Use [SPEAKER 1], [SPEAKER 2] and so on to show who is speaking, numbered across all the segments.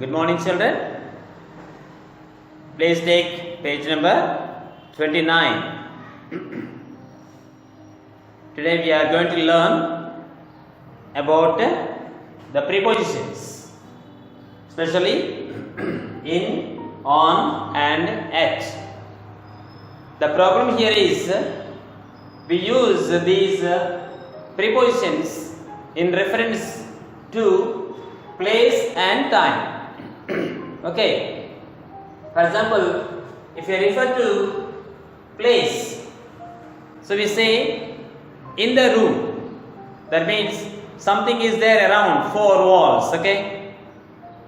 [SPEAKER 1] Good morning, children. Please take page number 29. Today we are going to learn about the prepositions, especially in, on and at. The problem here is we use these prepositions in reference to place and time. Okay. For example, if you refer to place, so we say in the room. That means something is there around four walls. Okay.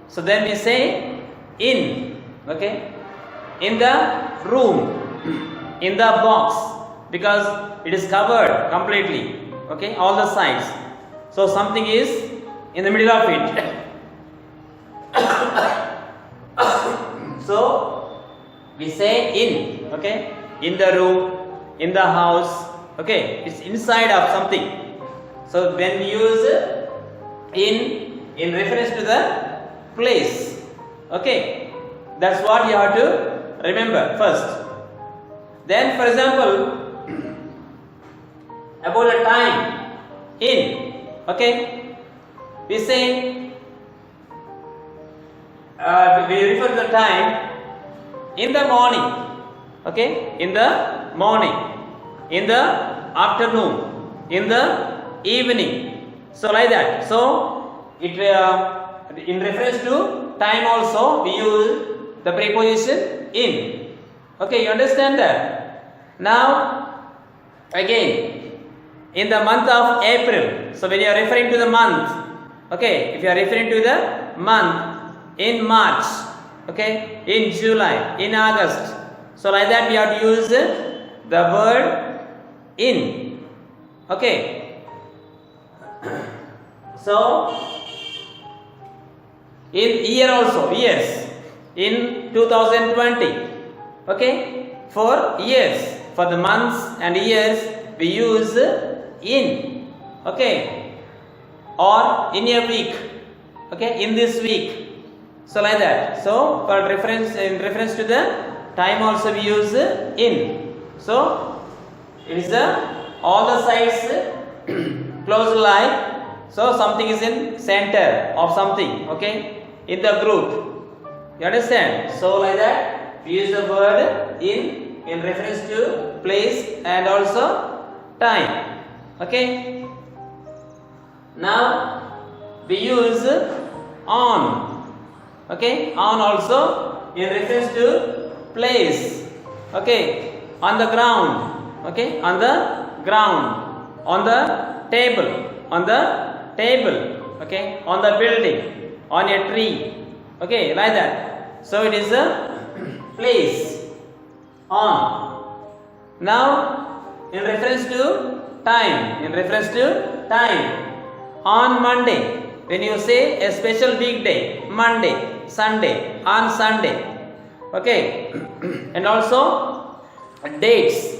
[SPEAKER 1] So then we say in. Okay. In the room, in the box, because it is covered completely. Okay, all the sides. So something is in the middle of it. So we say in. Okay, in the room, in the house. Okay, it's inside of something. So when we use in reference to the place. Okay, that's what you have to remember first. Then, for example, about a time in. Okay, we say we refer to the time in the morning. Okay, in the morning, in the afternoon, in the evening. So like that. So it in reference to time also we use the preposition in. Okay, you understand that? Now again, in the month of April. So when you are referring to the month, okay, if you are referring to the month, in March, okay, in July, in August. So like that we have to use the word in. Okay. So in year also, years, in 2020. Okay, for years, for the months and years we use in. Okay, or in a week. Okay, in this week. So like that. So for reference, in reference to the time also we use in. So it is all the sides close like. So something is in center of something. Okay, in the group. You understand? So like that we use the word in reference to place and also time. Okay. Now we use on. Okay, on also in reference to place. Okay, on the ground. Okay, on the ground, on the table, on the table. Okay, on the building, on a tree. Okay, like that. So it is a place. On. Now in reference to time. In reference to time. On Monday. When you say a special weekday, Monday, Sunday, on Sunday. Okay. And also dates.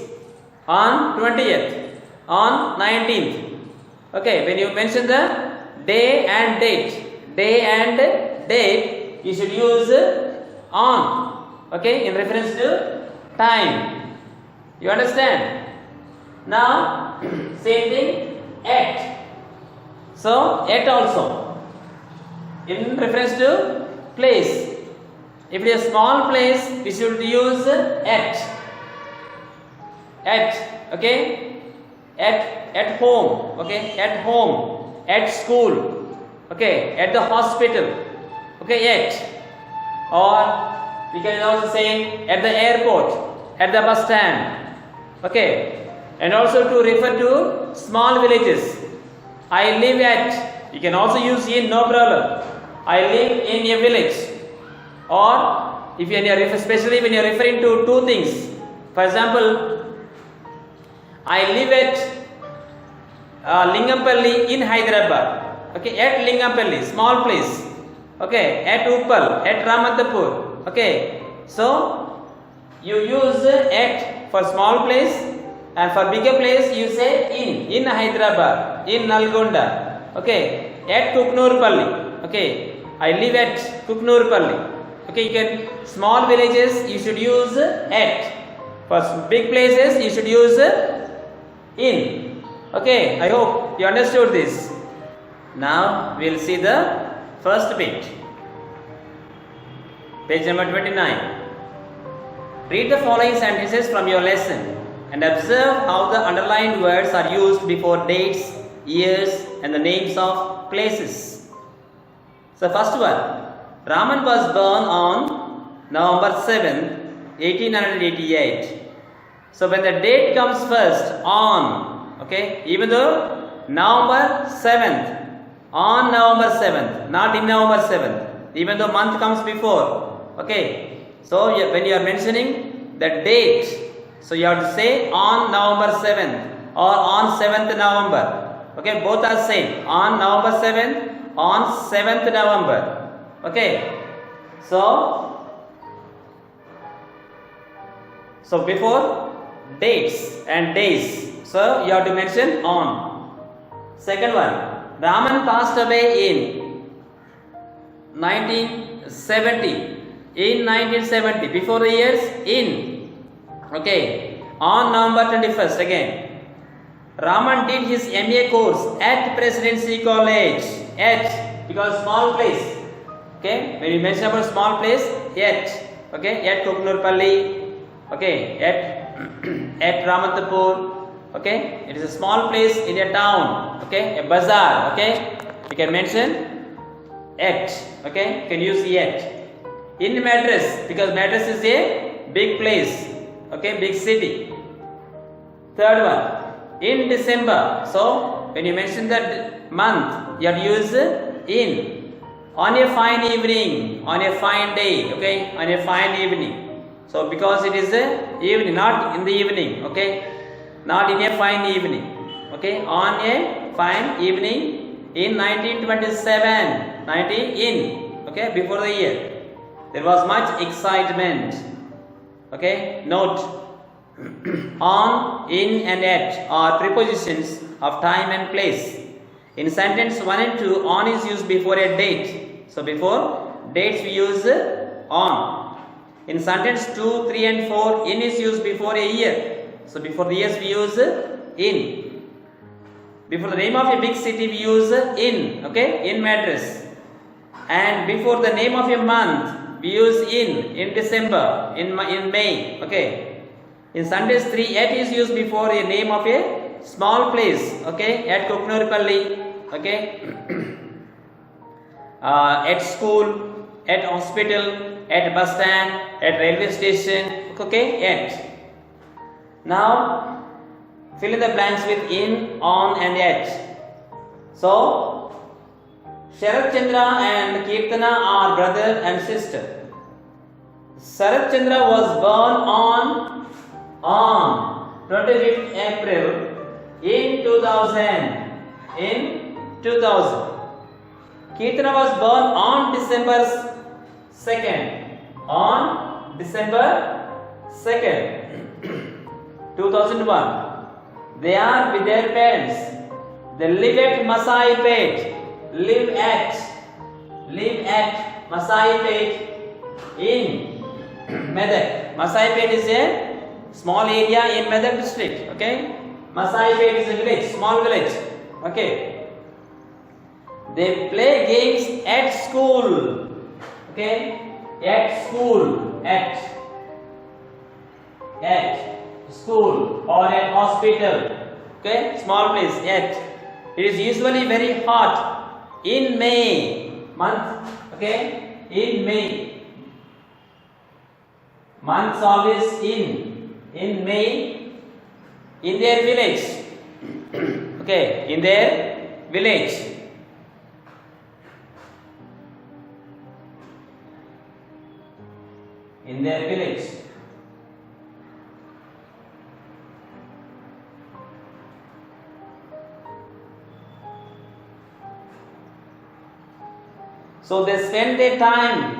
[SPEAKER 1] On 20th, on 19th. Okay, when you mention the day and date, you should use on. Okay, in reference to time. You understand? Now, same thing, at. So, at also, in reference to place. If it is a small place, we should use at. At, okay, at home, okay, at home, at school, okay, at the hospital, okay, at. Or we can also say at the airport, at the bus stand, okay. And also to refer to small villages. I live at, you can also use in, no problem. I live in a village. Or if you are especially when you are referring to two things. For example, I live at Lingampalli in Hyderabad. Okay, at Lingampalli, small place. Okay, at Uppal, at Ramadapur. Okay, so you use at for small place. And for bigger place you say in Hyderabad, in Nalgonda, okay, at Kuknurpalli, okay, I live at Kuknurpalli. Okay, you can, small villages you should use at. For big places you should use in. Okay, I hope you understood this. Now we will see the first bit. Page number 29. Read the following sentences from your lesson and observe how the underlined words are used before dates, years and the names of places. So first one. Raman was born on November 7th, 1888. So when the date comes first, on, okay, even though November 7th, on November 7th, not in November 7th, even though month comes before, okay. So when you are mentioning the date, so you have to say on November 7th or on 7th November, okay, both are same, on November 7th, on 7th November. Okay, so before dates and days, so you have to mention on. Second one, Raman passed away in 1970. In 1970, before the years, in. Okay, on November 21st again. Raman did his MA course at Presidency College. At, because small place. Okay, when you mention about small place, yet, okay, at Kuknurpalli, okay, at Ramantapur, okay, it is a small place in a town, okay, a bazaar, okay, you can mention at, okay, you can use yet. In Madras, because Madras is a big place, okay, big city. Third one, in December, so when you mention that month, you have to use in. On a fine evening, on a fine day, okay, on a fine evening. So because it is a evening, not in the evening, okay, not in a fine evening, okay, on a fine evening in 1927, 19 in, okay, before the year. There was much excitement, okay. Note, on, in and at are prepositions of time and place. In sentence 1 and 2, on is used before a date. So before dates we use on. In sentence 2, 3 and 4, in is used before a year. So before the years we use in. Before the name of a big city we use in, okay, in Madras. And before the name of a month we use in December, in May, okay. In sentence 3, at is used before a name of a small place, okay, at Kuknurpalli, okay. At school, at hospital, at bus stand, at railway station, okay, at. Now, fill in the blanks with in, on and at. So, Sharat Chandra and Kirtana are brother and sister. Sharat Chandra was born on 25th April in 2000. In 2000. Kirtana was born on December 2nd. On December 2nd, 2001. They are with their parents. They live at Masai Pet. Live at Masai Pet in Medak. Masai Pet is a small area in Medak district. Okay, Masai Pet is a village, small village. Okay. They play games at school. Okay, at school, at school or at hospital. Okay, small place. At. It is usually very hot in May month. Okay, in May. Months always in May in their village. Okay, in their village. In their village. So they spend their time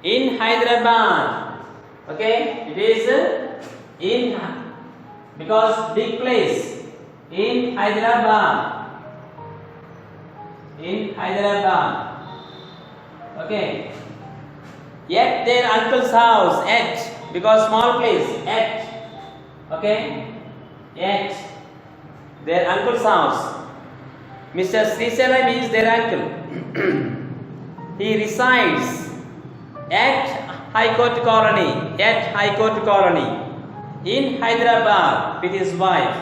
[SPEAKER 1] in Hyderabad. Okay, it is in, because big place, in Hyderabad. In Hyderabad. Okay. At their uncle's house. At, because small place. At. Okay. At their uncle's house. Mr. Srisela means their uncle. He resides at High Court Colony. At High Court Colony in Hyderabad with his wife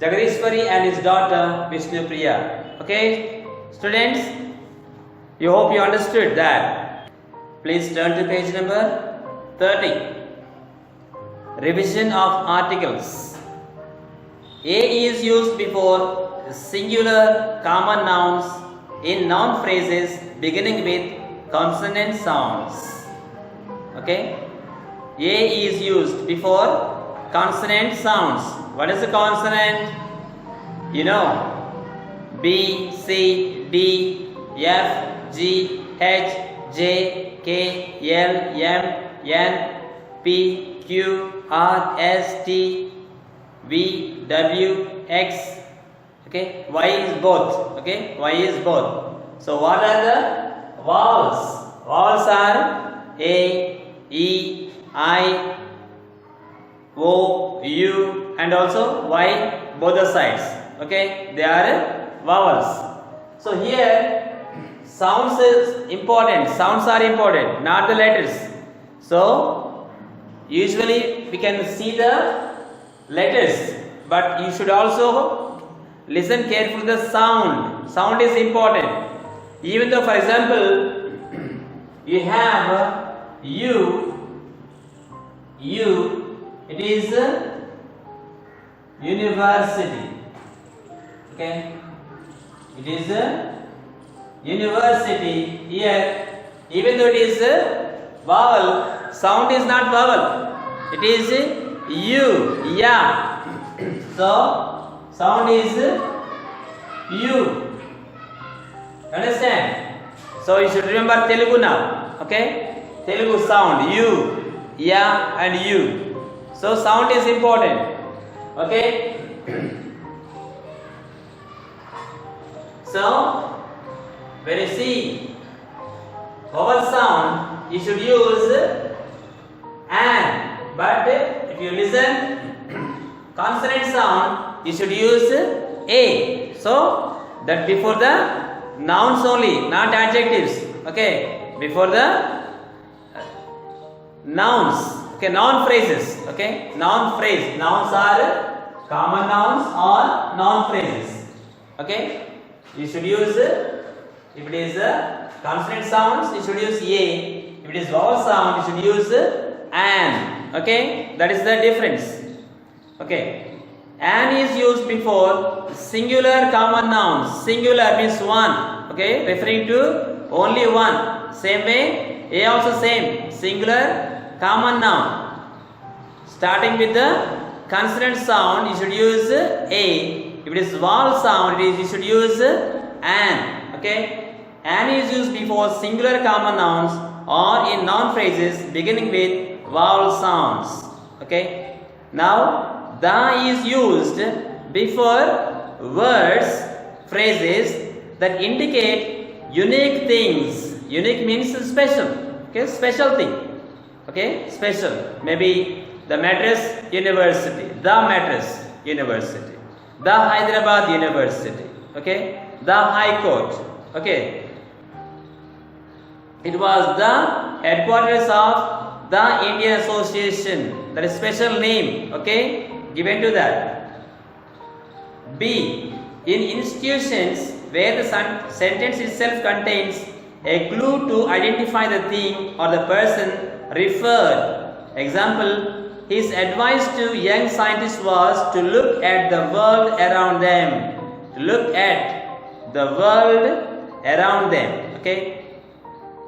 [SPEAKER 1] Jagadishwari and his daughter Vishnupriya. Okay, students, you hope you understood that. Please turn to page number 30. Revision of articles. A is used before singular common nouns in noun phrases beginning with consonant sounds. Okay, A is used before consonant sounds. What is a consonant? You know, B, C, D, F, G, H, J, K, L, M, N, P, Q, R, S, T, V, W, X. Okay, Y is both. Okay, Y is both. So what are the vowels? Vowels are A, E, I, O, U and also Y, both the sides. Okay, they are vowels. So here sounds is important. Sounds are important, not the letters. So usually we can see the letters, but you should also listen carefully the sound. Sound is important. Even though, for example, you have U, it is university. Okay, it is university. Here, even though it is vowel, sound is not vowel. It is U, yeah. So sound is U. Understand? So you should remember Telugu now. Okay, Telugu sound U, yeah and U. So sound is important. Okay. So when you see vowel sound, you should use an. But if you listen consonant sound, you should use a. So that before the nouns only, not adjectives. Okay, before the nouns. Okay, noun phrases. Okay, noun phrase. Nouns are common nouns or noun phrases. Okay, you should use, if it is consonant sounds, you should use a. If it is vowel sound, you should use an. Okay, that is the difference. Okay, an is used before singular common nouns. Singular means one. Okay, referring to only one. Same way, a also same. Singular common noun. Starting with the consonant sound, you should use a. If it is vowel sound, you should use an. Okay, an is used before singular common nouns or in noun phrases beginning with vowel sounds. Okay, now the is used before words, phrases that indicate unique things. Unique means special. Okay, special thing. Okay, special. Maybe the Madras University, the Madras University, the Hyderabad University. Okay, the High Court. Okay, it was the headquarters of the Indian Association. That is special name. Okay, given to that. B, in institutions where the sentence itself contains a clue to identify the thing or the person referred. Example, his advice to young scientists was to look at the world around them. To look at the world around them. Okay.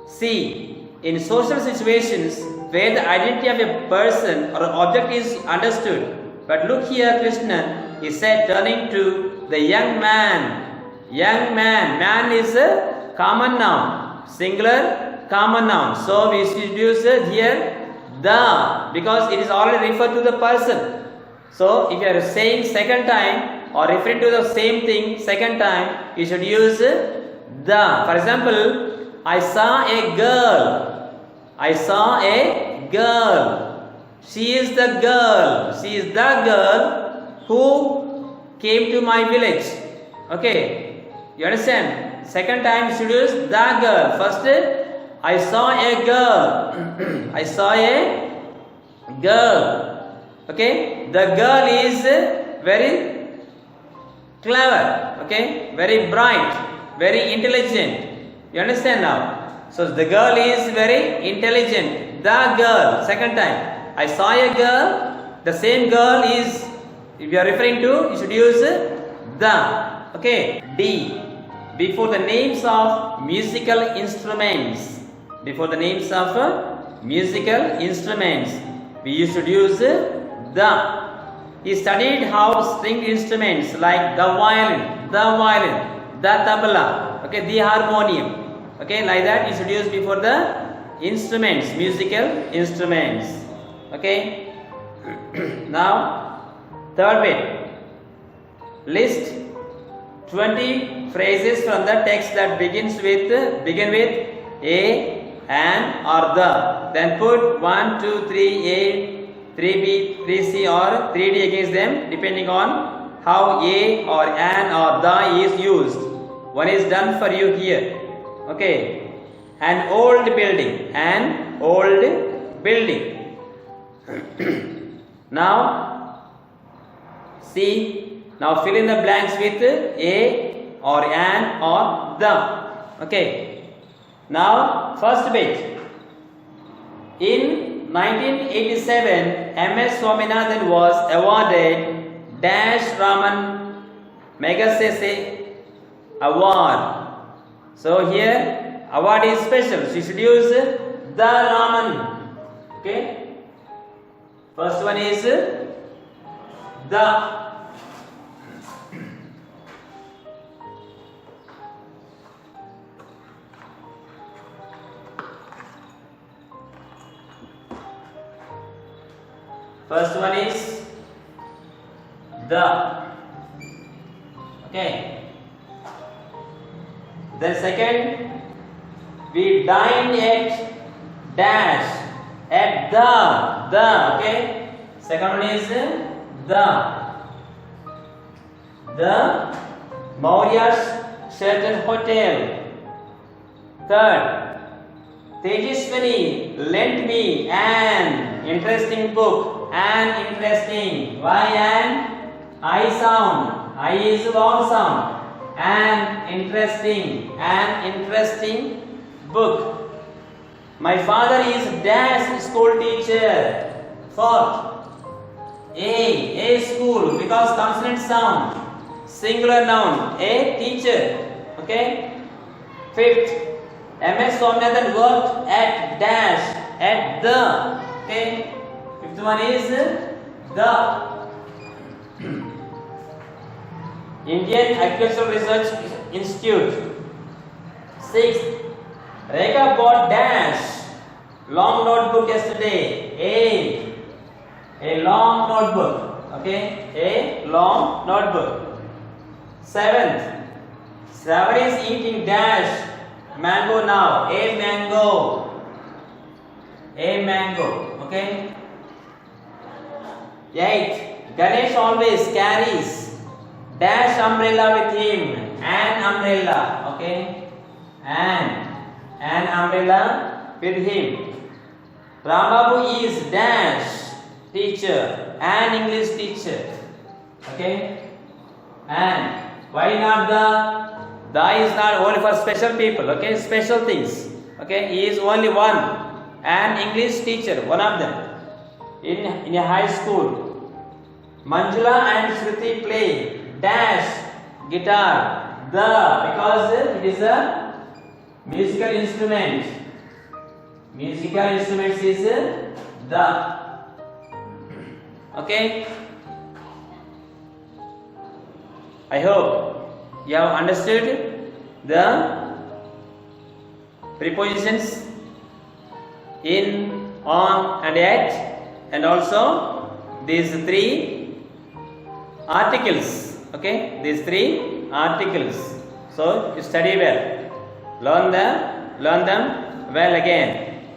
[SPEAKER 1] C, in social situations where the identity of a person or object is understood. But look here, Krishna, he said, turning to the young man. Young man. Man is a common noun. Singular common noun. So we should use here the, because it is already referred to the person. So if you are saying second time or referring to the same thing second time, you should use the. For example, I saw a girl. I saw a girl. She is the girl. She is the girl who came to my village. Okay, you understand? Second time introduce the girl. First, I saw a girl. I saw a girl. Okay, the girl is very clever. Okay, very bright, very intelligent. You understand now? So the girl is very intelligent. The girl. Second time, I saw a girl. The same girl is, if you are referring to, you should use the. Okay. D. Before the names of musical instruments. Before the names of musical instruments, we should use the. He studied how stringed instruments like the violin, the tabla, okay, the harmonium, okay, like that you should use before the instruments, musical instruments. Okay. Now, third bit. List 20 phrases from the text that begin with a, an, or the. Then put 1, 2, 3A, 3B, 3C or 3D against them depending on how a or an or the is used. One is done for you here. Okay. An old building. An old building. Now, see. Now fill in the blanks with a or an or the. Okay. Now, first bit. In 1987, MS Swaminathan was awarded Dash Raman Magsaysay Award. So here, award is special. So you should use the Raman. Okay. First one is the. First one is the. Okay. Then second, we dined at dash at the. Okay. Second one is the Maurya Sheraton Hotel. Third, Tejaswini lent me an interesting book. An interesting. Why an? I sound. I is a vowel sound. An interesting book. My father is dash school teacher. Fourth, a school because consonant sound. Singular noun. A teacher. Okay. Fifth, MS Swaminathan worked at dash at the. Okay. Fifth one is the. Indian Agricultural Research Institute. Sixth, Rekha bought dash long notebook yesterday. A long notebook. Okay, a long notebook. Seventh, Shravan is eating dash mango now. A mango. A mango. Okay. Eighth, Ganesh always carries dash umbrella with him. An umbrella. Okay. An umbrella with him. Rambabu is dash teacher. An English teacher. Okay. And why not the? The is not only for special people. Okay. Special things. Okay. He is only one. An English teacher. One of them. In a high school. Manjula and Shruti play dash guitar. The, because it is a musical instrument. Musical instruments is the. Okay. I hope you have understood the prepositions in, on and at, and also these three articles. Okay, these three articles. So you study well, learn the learn them well again.